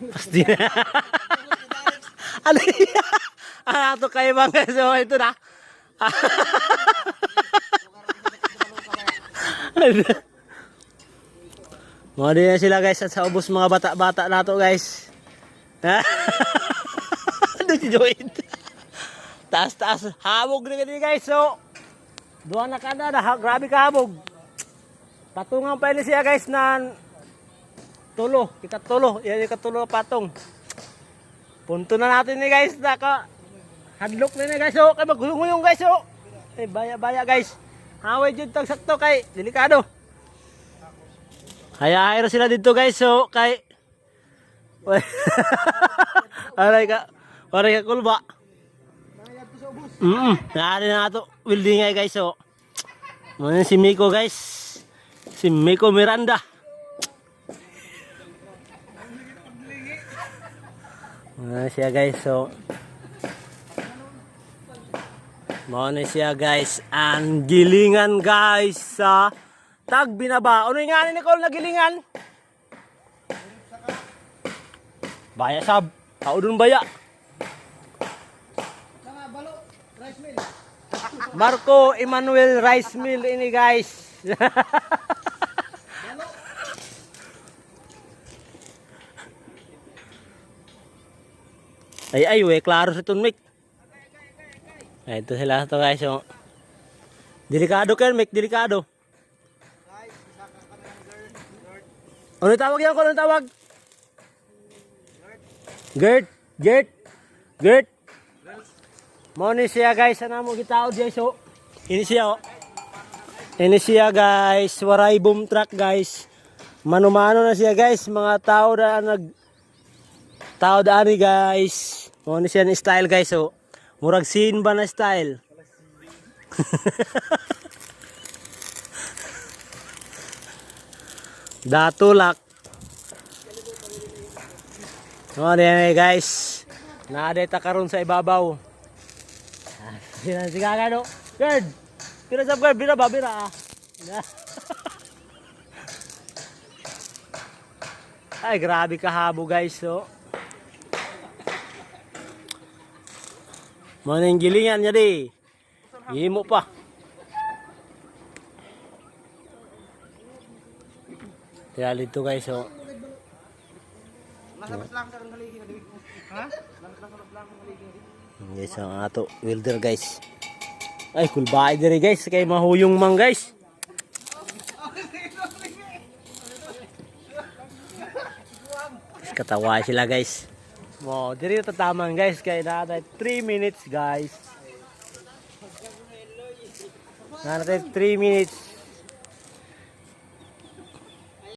Pasti na. Ano yan? Ano kayo mga so ito na. Mga din na sila guys at sa ubos mga bata-bata na to guys. Ano si Joyd? Taas-taas. Habog na ganyan guys. So, doon na ka na. Grabe ka habog. Patungan pa ini siya guys na tulo. Ikatulo. Yan ikatulo patong. Punto na natin ni guys. Naka hadlock na ni guys. So, kay maghulong-hulong guys. So, baya-baya guys. Haway dyan tag sakto kay delikado. Haya-haya sila dito guys. So, kay aray ka kulba. Nari na ito. Welding nga guys. So, muna si Miko guys. Si Miko Miranda. Muna siya guys. So, muna siya guys. Ang gilingan guys sa tag binaba. Ano yung nga ni Nicole na gilingan? Baya sab. Kaudun baya. Marco Emmanuel Rice Mill ini guys. Ay, we klaro sa tunmik. Ay, ito sila to guys. So, delikado kan, Mik, delikado. Ano tawag yan ko? Ano tawag? Gert. Mo ni siya guys, ana mo gitaod guys. So, ini siya oh. Ini siya guys, waray boom truck guys. Mano-mano na siya guys, mga tao ani guys. Mo ni siya ni style guys. So, murag scene ba na style? Datulak. Oh, yan guys. Naadeta karon sa ibabaw. Sige no. Guard. Bira sab guard, bira. Ay, grabe kahabo guys. So, maning gilingan niya di. Himo pa. Kaya dito guys. So, guys, ang ato welder guys. Ay, kulbaay diri guys, kay mahuyong mang guys. Katawa sila guys. Mo, diri tataman guys, kay naatay 3 minutes guys. Naatay 3 minutes.